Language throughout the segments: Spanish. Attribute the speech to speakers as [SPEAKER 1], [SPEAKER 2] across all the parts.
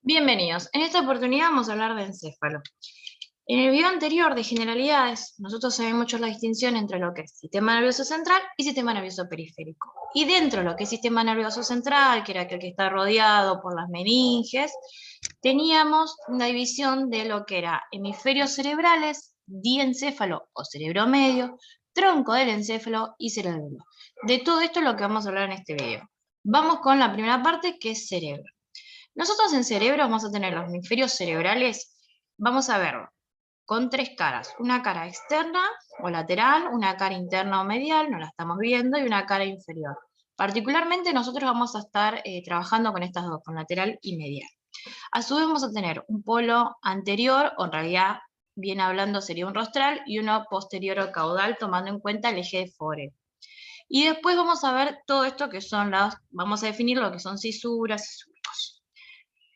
[SPEAKER 1] Bienvenidos. En esta oportunidad vamos a hablar de encéfalo. En el video anterior de generalidades, nosotros sabemos mucho la distinción entre lo que es sistema nervioso central y sistema nervioso periférico. Y dentro de lo que es sistema nervioso central, que era aquel que está rodeado por las meninges, teníamos una división de lo que era hemisferios cerebrales, diencéfalo o cerebro medio, tronco del encéfalo y cerebelo. De todo esto es lo que vamos a hablar en este video. Vamos con la primera parte, que es cerebro. Nosotros en cerebro vamos a tener los hemisferios cerebrales, vamos a verlo, con tres caras. Una cara externa o lateral, una cara interna o medial, no la estamos viendo, y una cara inferior. Particularmente nosotros vamos a estar trabajando con estas dos, con lateral y medial. A su vez vamos a tener un polo anterior, o en realidad, bien hablando, sería un rostral, y uno posterior o caudal, tomando en cuenta el eje de Fore. Y después vamos a ver todo esto que son vamos a definir lo que son cisuras y surcos.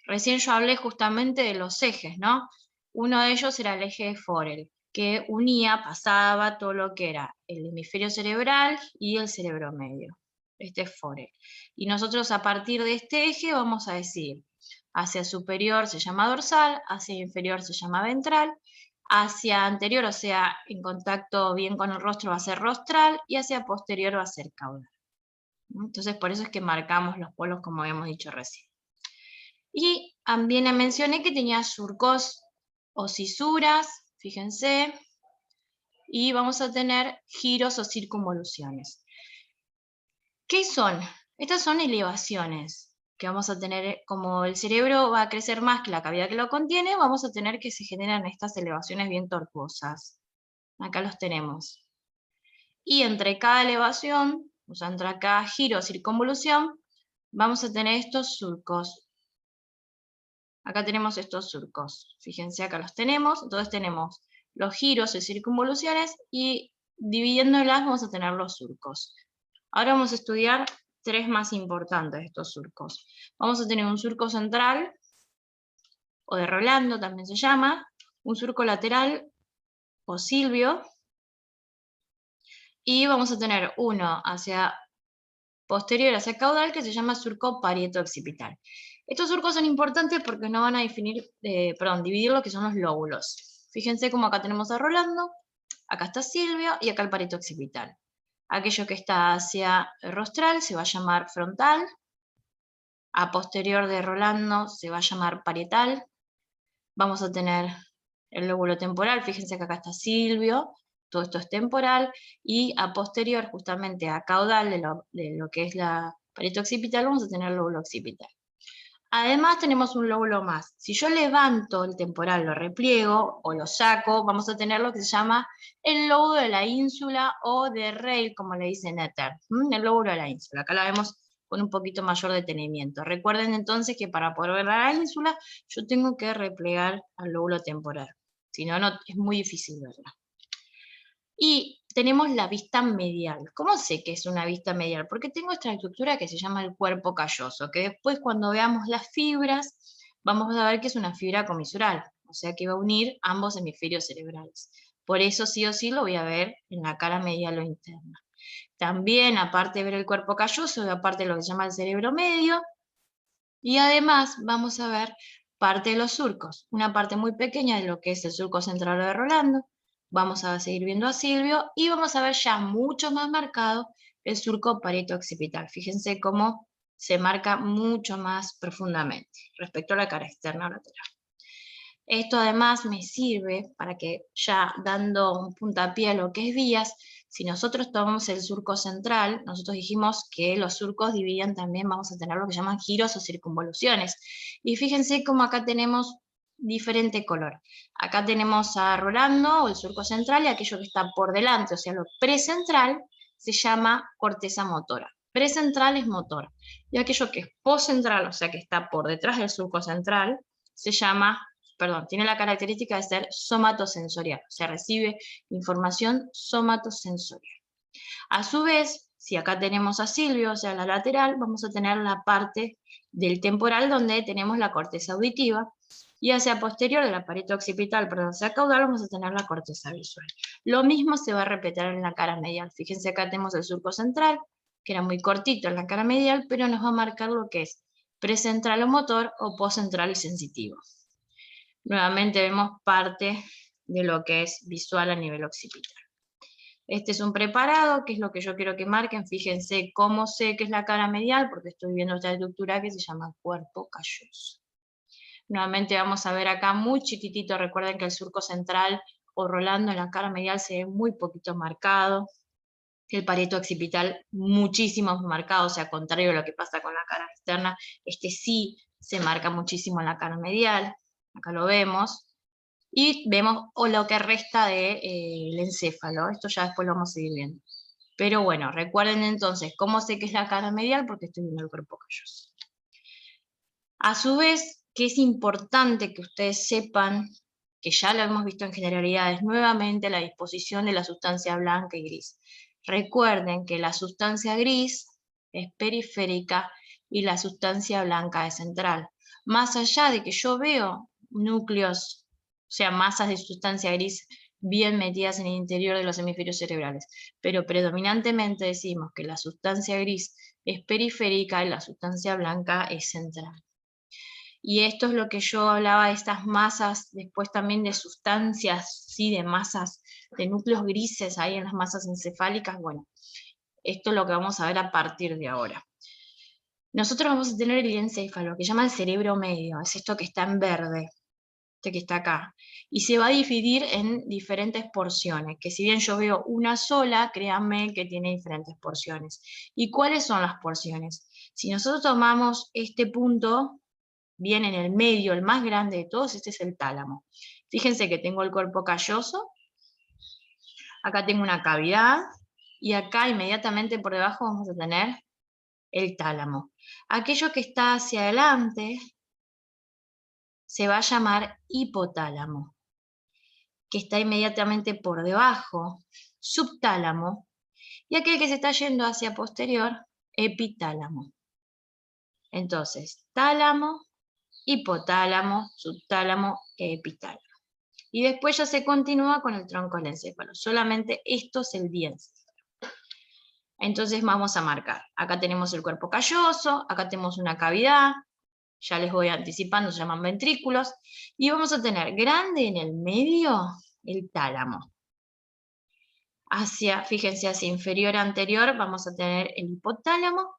[SPEAKER 1] Recién yo hablé justamente de los ejes, ¿no? Uno de ellos era el eje de Forel, que pasaba todo lo que era el hemisferio cerebral y el cerebro medio. Este es Forel. Y nosotros a partir de este eje vamos a decir, hacia superior se llama dorsal, hacia inferior se llama ventral, hacia anterior, o sea, en contacto bien con el rostro va a ser rostral, y hacia posterior va a ser caudal. Entonces por eso es que marcamos los polos como habíamos dicho recién. Y también mencioné que tenía surcos o cisuras, fíjense, y vamos a tener giros o circunvoluciones. ¿Qué son? Estas son elevaciones que vamos a tener, como el cerebro va a crecer más que la cavidad que lo contiene, vamos a tener que se generan estas elevaciones bien tortuosas. Acá los tenemos. Y entre cada elevación, o sea, entre cada giro o circunvolución, vamos a tener estos surcos. Acá tenemos estos surcos. Fíjense, acá los tenemos. Entonces tenemos los giros y circunvoluciones y dividiéndolas vamos a tener los surcos. Ahora vamos a estudiar tres más importantes de estos surcos. Vamos a tener un surco central, o de Rolando también se llama, un surco lateral, o Silvio, y vamos a tener uno hacia posterior, hacia caudal, que se llama surco parieto-occipital. Estos surcos son importantes porque no van a dividir lo que son los lóbulos. Fíjense cómo acá tenemos a Rolando, acá está Silvio y acá el parieto occipital. Aquello que está hacia el rostral se va a llamar frontal, a posterior de Rolando se va a llamar parietal. Vamos a tener el lóbulo temporal, fíjense que acá está Silvio, todo esto es temporal, y a posterior, justamente a caudal de lo que es la parieto occipital, vamos a tener el lóbulo occipital. Además tenemos un lóbulo más. Si yo levanto el temporal, lo repliego o lo saco, vamos a tener lo que se llama el lóbulo de la ínsula o de Rayleigh, como le dice Netter. El lóbulo de la ínsula. Acá la vemos con un poquito mayor detenimiento. Recuerden entonces que para poder ver la ínsula, yo tengo que replegar al lóbulo temporal. Si no, es muy difícil verla. Y tenemos la vista medial. ¿Cómo sé que es una vista medial? Porque tengo esta estructura que se llama el cuerpo calloso, que después cuando veamos las fibras, vamos a ver que es una fibra comisural, o sea que va a unir ambos hemisferios cerebrales. Por eso sí o sí lo voy a ver en la cara medial o interna. También, aparte de ver el cuerpo calloso, veo aparte de lo que se llama el cerebro medio, y además vamos a ver parte de los surcos, una parte muy pequeña de lo que es el surco central de Rolando. Vamos a seguir viendo a Silvio y vamos a ver ya mucho más marcado el surco parieto-occipital. Fíjense cómo se marca mucho más profundamente respecto a la cara externa o lateral. Esto además me sirve para que, ya dando un puntapié a lo que es vías, si nosotros tomamos el surco central, nosotros dijimos que los surcos dividían también, vamos a tener lo que llaman giros o circunvoluciones. Y fíjense cómo acá tenemos diferente color. Acá tenemos a Rolando, o el surco central, y aquello que está por delante, o sea, lo precentral, se llama corteza motora. Precentral es motor. Y aquello que es postcentral, o sea, que está por detrás del surco central, se llama, tiene la característica de ser somatosensorial, o sea, recibe información somatosensorial. A su vez, si acá tenemos a Silvio, o sea, la lateral, vamos a tener la parte del temporal donde tenemos la corteza auditiva, y hacia posterior de la pared occipital, hacia caudal, vamos a tener la corteza visual. Lo mismo se va a repetir en la cara medial. Fíjense, acá tenemos el surco central, que era muy cortito en la cara medial, pero nos va a marcar lo que es Precentral o motor o postcentral y sensitivo. Nuevamente vemos parte de lo que es visual a nivel occipital. Este es un preparado, que es lo que yo quiero que marquen. Fíjense cómo sé que es la cara medial, porque estoy viendo esta estructura que se llama cuerpo calloso. Nuevamente vamos a ver acá muy chiquitito, recuerden que el surco central o rolando en la cara medial se ve muy poquito marcado. El parieto occipital muchísimo más marcado, o sea, contrario a lo que pasa con la cara externa, este sí se marca muchísimo en la cara medial, acá lo vemos, y vemos lo que resta del encéfalo, esto ya después lo vamos a ir viendo. Pero bueno, recuerden entonces cómo sé que es la cara medial, porque estoy viendo el cuerpo calloso. A su vez, que es importante que ustedes sepan, que ya lo hemos visto en generalidades, nuevamente la disposición de la sustancia blanca y gris. Recuerden que la sustancia gris es periférica y la sustancia blanca es central. Más allá de que yo veo núcleos, o sea, masas de sustancia gris bien metidas en el interior de los hemisferios cerebrales, pero predominantemente decimos que la sustancia gris es periférica y la sustancia blanca es central. Y esto es lo que yo hablaba de estas masas, después también de sustancias, ¿sí? De masas, de núcleos grises ahí en las masas encefálicas. Bueno, esto es lo que vamos a ver a partir de ahora. Nosotros vamos a tener el encéfalo, que llama el cerebro medio, es esto que está en verde, este que está acá. Y se va a dividir en diferentes porciones, que si bien yo veo una sola, créanme que tiene diferentes porciones. ¿Y cuáles son las porciones? Si nosotros tomamos este punto, bien en el medio, el más grande de todos, este es el tálamo. Fíjense que tengo el cuerpo calloso, acá tengo una cavidad, y acá inmediatamente por debajo vamos a tener el tálamo. Aquello que está hacia adelante se va a llamar hipotálamo, que está inmediatamente por debajo, subtálamo, y aquel que se está yendo hacia posterior, epitálamo. Entonces, tálamo, hipotálamo, subtálamo, epitálamo. Y después ya se continúa con el tronco del encéfalo. Solamente esto es el diencéfalo. Entonces vamos a marcar. Acá tenemos el cuerpo calloso, acá tenemos una cavidad, ya les voy anticipando, se llaman ventrículos, y vamos a tener grande en el medio el tálamo. Fíjense, hacia inferior a anterior vamos a tener el hipotálamo,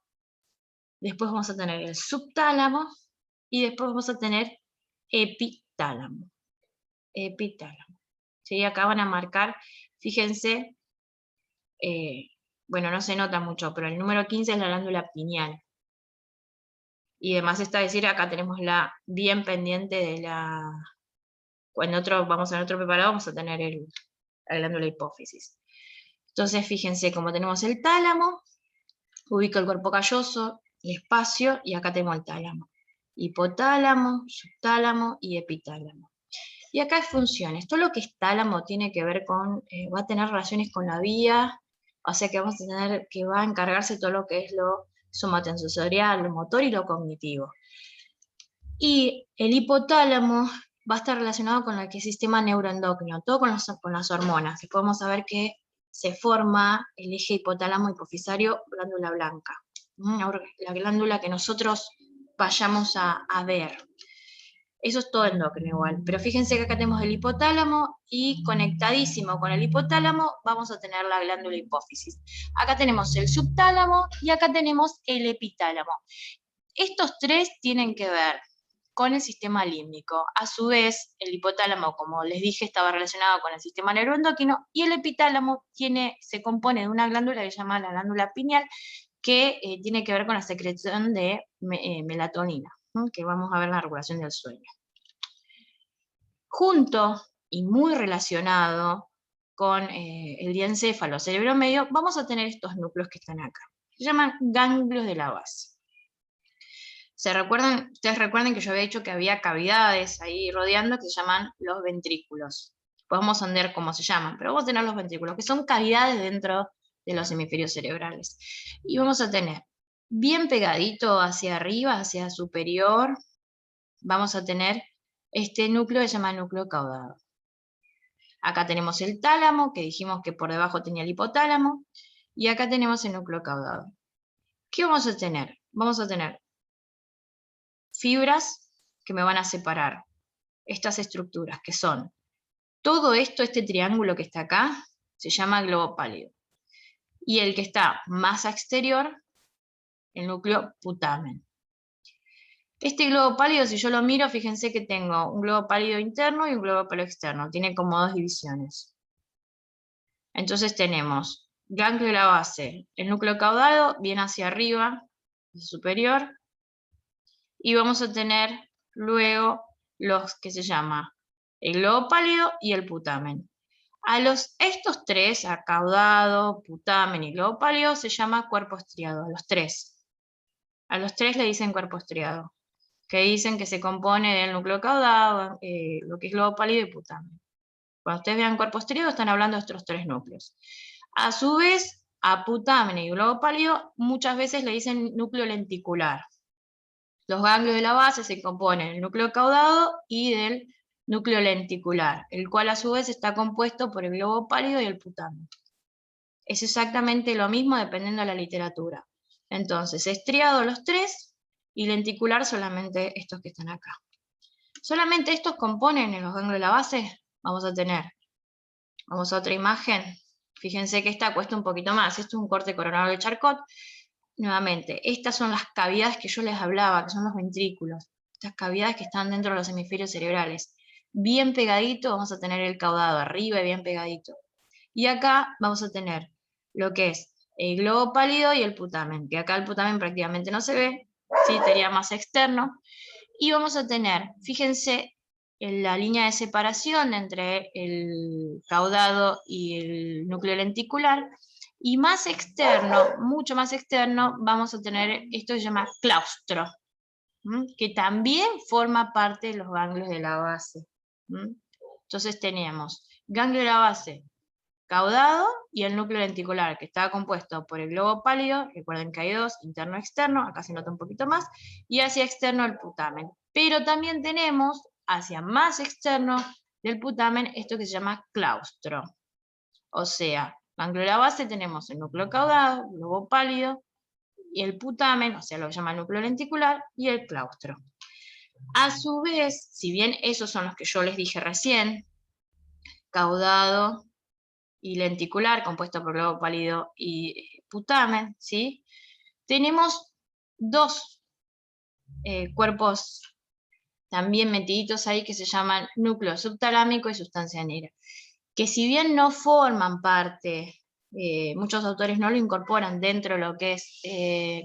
[SPEAKER 1] después vamos a tener el subtálamo, y después vamos a tener epitálamo. Epitálamo. ¿Sí? Acá van a marcar, fíjense, bueno, no se nota mucho, pero el número 15 es la glándula pineal. Y además está decir, acá tenemos la bien pendiente de la... Cuando vamos a ver otro preparado, vamos a tener la glándula hipófisis. Entonces, fíjense, como tenemos el tálamo, ubico el cuerpo calloso, el espacio, y acá tengo el tálamo. Hipotálamo, subtálamo y epitálamo. Y acá hay funciones. Todo lo que es tálamo tiene que ver con, va a tener relaciones con la vía, o sea que vamos a tener que va a encargarse todo lo que es lo somatosensorial, lo motor y lo cognitivo. Y el hipotálamo va a estar relacionado con el sistema neuroendocrino, todo con las hormonas. Y podemos saber que se forma el eje hipotálamo hipofisario glándula blanca, la glándula que nosotros vayamos a ver. Eso es todo endocrino igual. Pero fíjense que acá tenemos el hipotálamo y conectadísimo con el hipotálamo vamos a tener la glándula hipófisis. Acá tenemos el subtálamo y acá tenemos el epitálamo. Estos tres tienen que ver con el sistema límbico. A su vez, el hipotálamo, como les dije, estaba relacionado con el sistema neuroendocrino y el epitálamo se compone de una glándula que se llama la glándula pineal que tiene que ver con la secreción de melatonina, que vamos a ver en la regulación del sueño. Junto y muy relacionado con el diencéfalo, cerebro medio, vamos a tener estos núcleos que están acá. Se llaman ganglios de la base. Ustedes recuerden que yo había dicho que había cavidades ahí rodeando que se llaman los ventrículos. Podemos entender cómo se llaman, pero vamos a tener los ventrículos, que son cavidades dentro de los hemisferios cerebrales. Y vamos a tener bien pegadito hacia arriba, hacia superior, vamos a tener este núcleo que se llama núcleo caudado. Acá tenemos el tálamo, que dijimos que por debajo tenía el hipotálamo, y acá tenemos el núcleo caudado. ¿Qué vamos a tener? Vamos a tener fibras que me van a separar estas estructuras, que son todo esto, este triángulo que está acá, se llama globo pálido. Y el que está más exterior, el núcleo putamen. Este globo pálido, si yo lo miro, fíjense que tengo un globo pálido interno y un globo pálido externo. Tiene como dos divisiones. Entonces tenemos ganglio de la base, el núcleo caudado viene hacia arriba, superior, y vamos a tener luego los que se llama el globo pálido y el putamen. Estos tres, a caudado, putamen y globo pálido, se llama cuerpo estriado, los tres. A los tres le dicen cuerpo estriado, que dicen que se compone del núcleo caudado, lo que es globo pálido y putamen. Cuando ustedes vean cuerpo estriado, están hablando de estos tres núcleos. A su vez, a putamen y globo pálido, muchas veces le dicen núcleo lenticular. Los ganglios de la base se componen del núcleo caudado y del núcleo lenticular, el cual a su vez está compuesto por el globo pálido y el putamen. Es exactamente lo mismo dependiendo de la literatura. Entonces, estriado los tres y lenticular solamente estos que están acá. Solamente estos componen en los ganglios de la base. Vamos a otra imagen. Fíjense que esta cuesta un poquito más. Esto es un corte coronado de Charcot. Nuevamente, estas son las cavidades que yo les hablaba, que son los ventrículos. Estas cavidades que están dentro de los hemisferios cerebrales. Bien pegadito vamos a tener el caudado arriba y bien pegadito. Y acá vamos a tener lo que es el globo pálido y el putamen, que acá el putamen prácticamente no se ve, sí, sería más externo. Y vamos a tener, fíjense, en la línea de separación entre el caudado y el núcleo lenticular, y más externo, mucho más externo, vamos a tener esto que se llama claustro, que también forma parte de los ganglios de la base. Entonces tenemos ganglio de la base, caudado y el núcleo lenticular, que está compuesto por el globo pálido, recuerden que hay dos, interno y externo, acá se nota un poquito más, y hacia externo el putamen. Pero también tenemos hacia más externo del putamen esto que se llama claustro. O sea, ganglio de la base tenemos el núcleo caudado, el globo pálido, y el putamen, o sea, lo que se llama el núcleo lenticular, y el claustro. A su vez, si bien esos son los que yo les dije recién, caudado y lenticular, compuesto por globo pálido y putamen, ¿sí? Tenemos dos cuerpos también metiditos ahí que se llaman núcleo subtalámico y sustancia negra, que si bien no forman parte, muchos autores no lo incorporan dentro de lo que es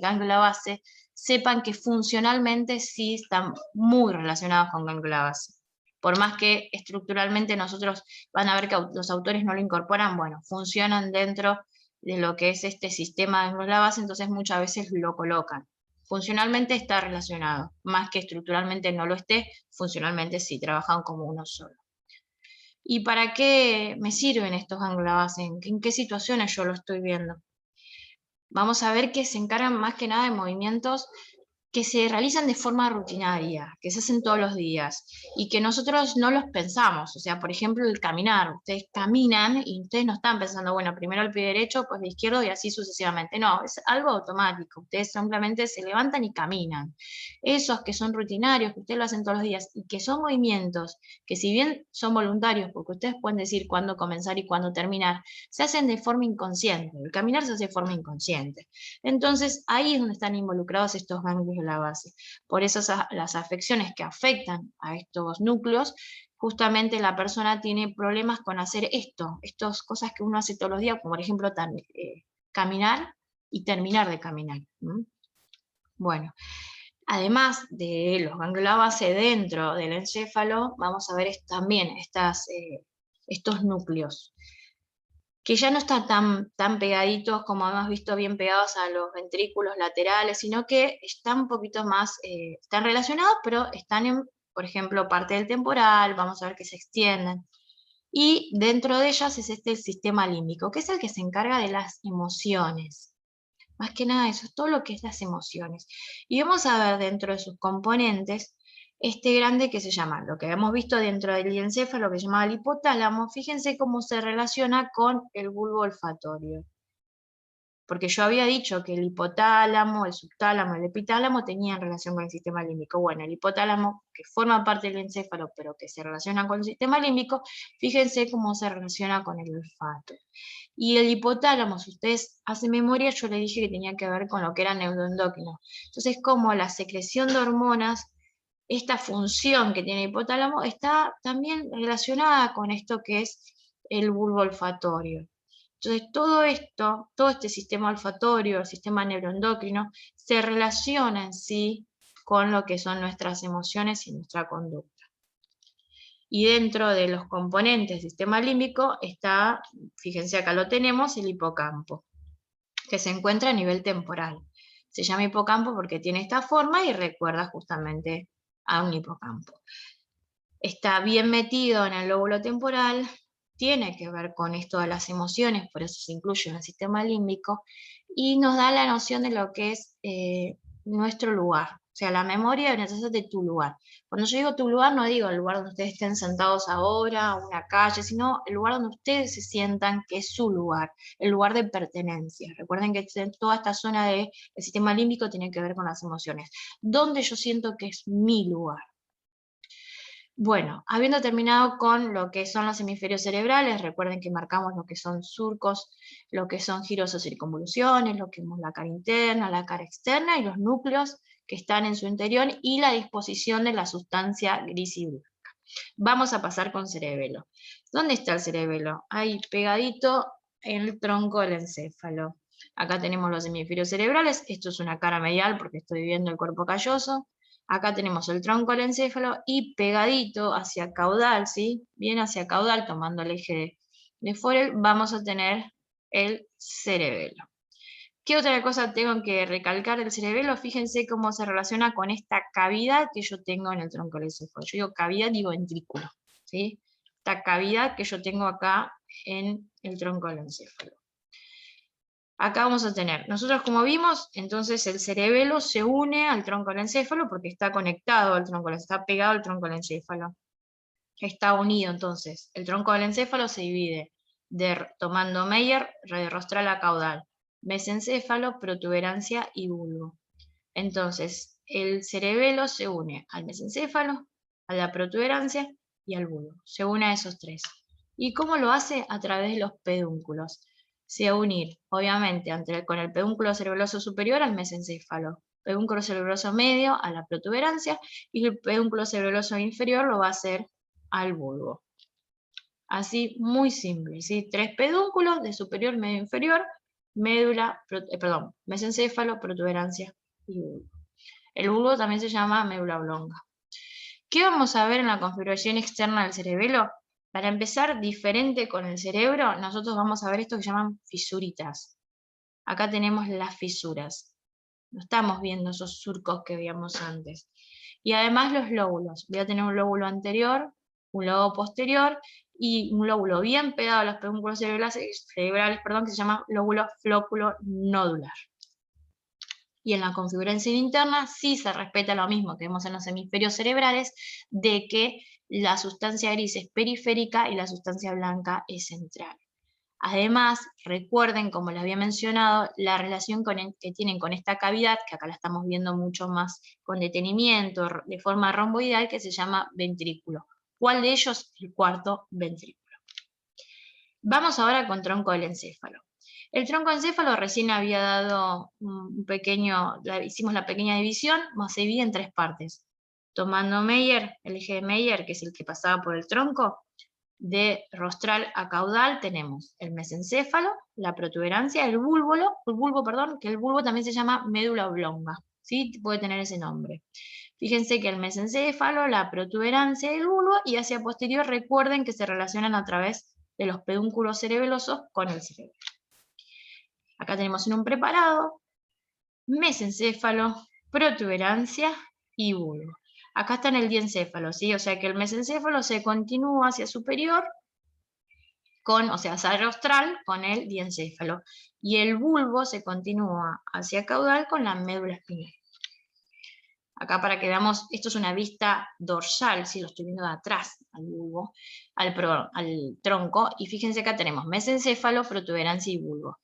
[SPEAKER 1] ganglio de la base, sepan que funcionalmente sí están muy relacionados con ganglio de la base. Por más que estructuralmente nosotros van a ver que los autores no lo incorporan, bueno, funcionan dentro de lo que es este sistema de ganglio de la base, entonces muchas veces lo colocan. Funcionalmente está relacionado, más que estructuralmente no lo esté, funcionalmente sí, trabajan como uno solo. ¿Y para qué me sirven estos ganglios de la base? ¿En qué situaciones yo lo estoy viendo? Vamos a ver que se encargan más que nada de movimientos que se realizan de forma rutinaria, que se hacen todos los días y que nosotros no los pensamos. O sea, por ejemplo, el caminar. Ustedes caminan y ustedes no están pensando, bueno, primero el pie derecho, pues el izquierdo y así sucesivamente. No, es algo automático. Ustedes simplemente se levantan y caminan. Esos que son rutinarios, que ustedes lo hacen todos los días y que son movimientos que si bien son voluntarios, porque ustedes pueden decir cuándo comenzar y cuándo terminar, se hacen de forma inconsciente. El caminar se hace de forma inconsciente. Entonces, ahí es donde están involucrados estos ganglios de la base. Por eso las afecciones que afectan a estos núcleos, justamente la persona tiene problemas con hacer estas cosas que uno hace todos los días, como por ejemplo caminar y terminar de caminar. Bueno, además de los ganglios de la base dentro del encéfalo, vamos a ver también estos núcleos, que ya no están tan pegaditos como hemos visto, bien pegados a los ventrículos laterales, sino que están un poquito más, están relacionados, pero están en, por ejemplo, parte del temporal, vamos a ver que se extienden. Y dentro de ellas es el sistema límbico, que es el que se encarga de las emociones. Más que nada eso, es todo lo que es las emociones. Y vamos a ver dentro de sus componentes este grande que se llama, lo que hemos visto dentro del encéfalo, que se llama el hipotálamo. Fíjense cómo se relaciona con el bulbo olfatorio. porque yo había dicho que el hipotálamo, el subtálamo, el epitálamo tenían relación con el sistema límbico. Bueno, el hipotálamo, que forma parte del encéfalo, pero que se relaciona con el sistema límbico, fíjense cómo se relaciona con el olfato. Y el hipotálamo, si ustedes hacen memoria, yo les dije que tenía que ver con lo que era neuroendocrino. Entonces, como la secreción de hormonas, esta función que tiene el hipotálamo, está también relacionada con esto que es el bulbo olfatorio. Entonces, todo esto, todo este sistema olfatorio, el sistema neuroendocrino, se relaciona en sí con lo que son nuestras emociones y nuestra conducta. Y dentro de los componentes del sistema límbico está, fíjense acá lo tenemos, el hipocampo, que se encuentra a nivel temporal. Se llama hipocampo porque tiene esta forma y recuerda justamente a un hipocampo. Está bien metido en el lóbulo temporal, tiene que ver con esto de las emociones, por eso se incluye en el sistema límbico, y nos da la noción de lo que es nuestro lugar. O sea, la memoria necesita de tu lugar. Cuando yo digo tu lugar, no digo el lugar donde ustedes estén sentados ahora, una calle, sino el lugar donde ustedes se sientan que es su lugar, el lugar de pertenencia. Recuerden que toda esta zona del sistema límbico tiene que ver con las emociones. ¿Dónde yo siento que es mi lugar? Bueno, habiendo terminado con lo que son los hemisferios cerebrales, recuerden que marcamos lo que son surcos, lo que son giros o circunvoluciones, lo que es la cara interna, la cara externa y los núcleos que están en su interior y la disposición de la sustancia gris y blanca. Vamos a pasar con cerebelo. ¿Dónde está el cerebelo? Ahí pegadito en el tronco del encéfalo. Acá tenemos los hemisferios cerebrales, esto es una cara medial porque estoy viendo el cuerpo calloso. Acá tenemos el tronco del encéfalo y pegadito hacia caudal, ¿sí? Bien hacia caudal, tomando el eje de Forel, vamos a tener el cerebelo. ¿Qué otra cosa tengo que recalcar del cerebelo? Fíjense cómo se relaciona con esta cavidad que yo tengo en el tronco del encéfalo. Yo digo cavidad, digo ventrículo, ¿sí? Esta cavidad que yo tengo acá en el tronco del encéfalo. Acá vamos a tener, nosotros como vimos, entonces el cerebelo se une al tronco del encéfalo porque está conectado al tronco, está pegado al tronco del encéfalo. Está unido entonces. El tronco del encéfalo se divide tomando Meyer, de rostral a caudal, mesencéfalo, protuberancia y bulbo. Entonces, el cerebelo se une al mesencéfalo, a la protuberancia y al bulbo. Se une a esos tres. ¿Y cómo lo hace? A través de los pedúnculos. Se va a unir, obviamente, con el pedúnculo cerebeloso superior al mesencéfalo, pedúnculo cerebeloso medio a la protuberancia y el pedúnculo cerebeloso inferior lo va a hacer al bulbo. Así, muy simple, ¿sí? Tres pedúnculos de superior, medio, inferior, médula, mesencéfalo, protuberancia y bulbo. El bulbo también se llama médula oblonga. ¿Qué vamos a ver en la configuración externa del cerebelo? Para empezar, diferente con el cerebro, nosotros vamos a ver esto que llaman fisuritas. Acá tenemos las fisuras. No estamos viendo esos surcos que veíamos antes. Y además los lóbulos. Voy a tener un lóbulo anterior, un lóbulo posterior y un lóbulo bien pegado a los pedúnculos cerebrales, que se llama lóbulo flóculo nodular. Y en la configuración interna sí se respeta lo mismo que vemos en los hemisferios cerebrales, de que la sustancia gris es periférica y la sustancia blanca es central. Además, recuerden, como les había mencionado, la relación que tienen con esta cavidad, que acá la estamos viendo mucho más con detenimiento, de forma romboidal, que se llama ventrículo. ¿Cuál de ellos? El cuarto ventrículo. Vamos ahora con tronco del encéfalo. El tronco encéfalo recién había dado hicimos la pequeña división, se divide en tres partes. Tomando Meyer, el eje de Meyer, que es el que pasaba por el tronco, de rostral a caudal tenemos el mesencéfalo, la protuberancia, el bulbo, que el bulbo también se llama médula oblonga, ¿sí? Puede tener ese nombre. Fíjense que el mesencéfalo, la protuberancia y el bulbo, y hacia posterior recuerden que se relacionan a través de los pedúnculos cerebelosos con el cerebro. Acá tenemos en un preparado, mesencéfalo, protuberancia y bulbo. Acá está en el diencéfalo, ¿sí? O sea que el mesencéfalo se continúa hacia superior, hacia rostral con el diencéfalo. Y el bulbo se continúa hacia caudal con la médula espinal. Acá para que veamos, esto es una vista dorsal, ¿sí? Lo estoy viendo de atrás al bulbo, al tronco. Y fíjense acá tenemos mesencéfalo, protuberancia y bulbo.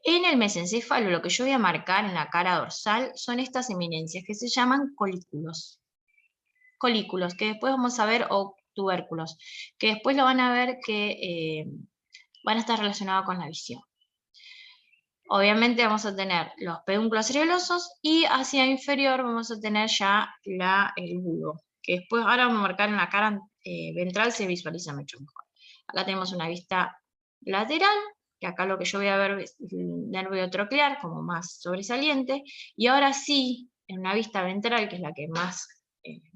[SPEAKER 1] En el mesencéfalo lo que yo voy a marcar en la cara dorsal son estas eminencias que se llaman colículos. Colículos, que después vamos a ver, o tubérculos, que después lo van a ver que van a estar relacionados con la visión. Obviamente vamos a tener los pedúnculos cerebelosos y hacia inferior vamos a tener ya el bulbo, que después ahora vamos a marcar en la cara ventral, se visualiza mucho mejor. Acá tenemos una vista lateral, que acá lo que yo voy a ver es el nervio troclear como más sobresaliente, y ahora sí, en una vista ventral, que es la que más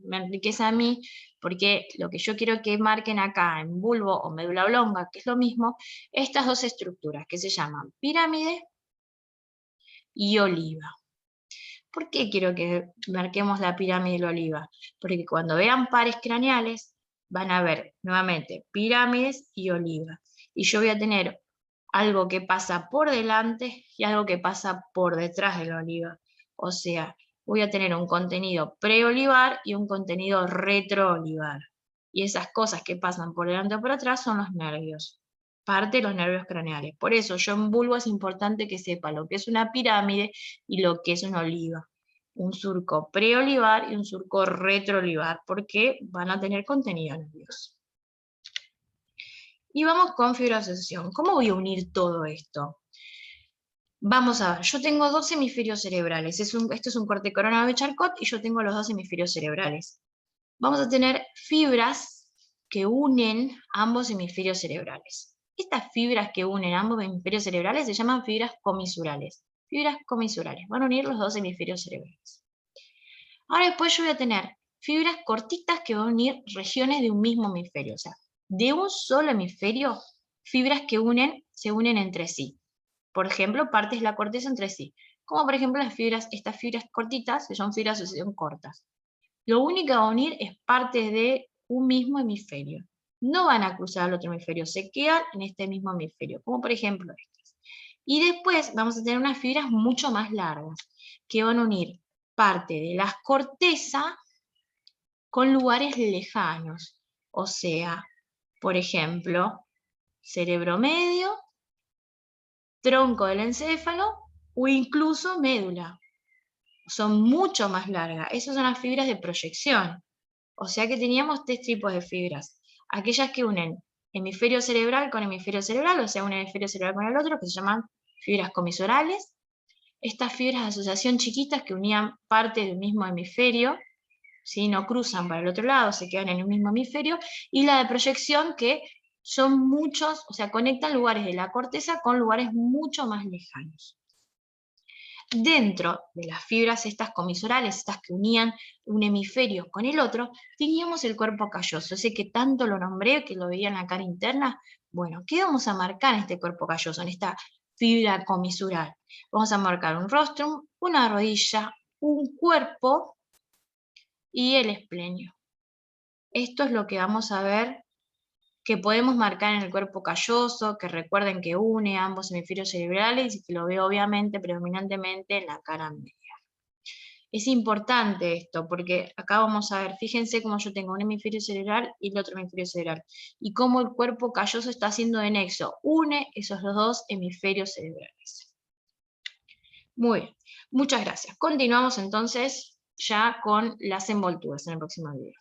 [SPEAKER 1] me enriquece a mí, porque lo que yo quiero que marquen acá en bulbo o médula oblonga, que es lo mismo, estas dos estructuras que se llaman pirámide y oliva. ¿Por qué quiero que marquemos la pirámide y la oliva? Porque cuando vean pares craneales, van a ver nuevamente pirámides y oliva. Y yo voy a tener algo que pasa por delante y algo que pasa por detrás de la oliva. O sea, voy a tener un contenido preolivar y un contenido retroolivar. Y esas cosas que pasan por delante o por atrás son los nervios. Parte de los nervios craneales. Por eso yo en bulbo es importante que sepa lo que es una pirámide y lo que es una oliva. Un surco preolivar y un surco retroolivar, porque van a tener contenido nervioso. Y vamos con fibroasociación. ¿Cómo voy a unir todo esto? Vamos a ver, yo tengo dos hemisferios cerebrales. Esto es un corte coronado de Charcot y yo tengo los dos hemisferios cerebrales. Vamos a tener fibras que unen ambos hemisferios cerebrales. Estas fibras que unen ambos hemisferios cerebrales se llaman fibras comisurales. Fibras comisurales, van a unir los dos hemisferios cerebrales. Ahora después yo voy a tener fibras cortitas que van a unir regiones de un mismo hemisferio. O sea, de un solo hemisferio, fibras que se unen entre sí. Por ejemplo, partes de la corteza entre sí. Como por ejemplo estas fibras cortitas, que son fibras de asociación cortas. Lo único que va a unir es partes de un mismo hemisferio. No van a cruzar al otro hemisferio, se quedan en este mismo hemisferio, como por ejemplo estas. Y después vamos a tener unas fibras mucho más largas, que van a unir parte de la corteza con lugares lejanos. O sea, por ejemplo, cerebro medio, tronco del encéfalo o incluso médula. Son mucho más largas. Esas son las fibras de proyección. O sea que teníamos tres tipos de fibras. Aquellas que unen hemisferio cerebral con hemisferio cerebral, o sea, un hemisferio cerebral con el otro, que se llaman fibras comisurales. Estas fibras de asociación chiquitas que unían parte del mismo hemisferio, ¿sí? No cruzan para el otro lado, se quedan en el mismo hemisferio. Y la de proyección, que son muchos, o sea, conectan lugares de la corteza con lugares mucho más lejanos. Dentro de las fibras estas comisurales, estas que unían un hemisferio con el otro, teníamos el cuerpo calloso, ese que tanto lo nombré, que lo veía en la cara interna. Bueno, ¿qué vamos a marcar en este cuerpo calloso, en esta fibra comisural? Vamos a marcar un rostrum, una rodilla, un cuerpo y el esplenio. Esto es lo que vamos a ver que podemos marcar en el cuerpo calloso, que recuerden que une ambos hemisferios cerebrales y que lo veo obviamente predominantemente en la cara media. Es importante esto, porque acá vamos a ver, fíjense cómo yo tengo un hemisferio cerebral y el otro hemisferio cerebral, y cómo el cuerpo calloso está haciendo de nexo, une esos dos hemisferios cerebrales. Muy bien, muchas gracias. Continuamos entonces ya con las envolturas en el próximo video.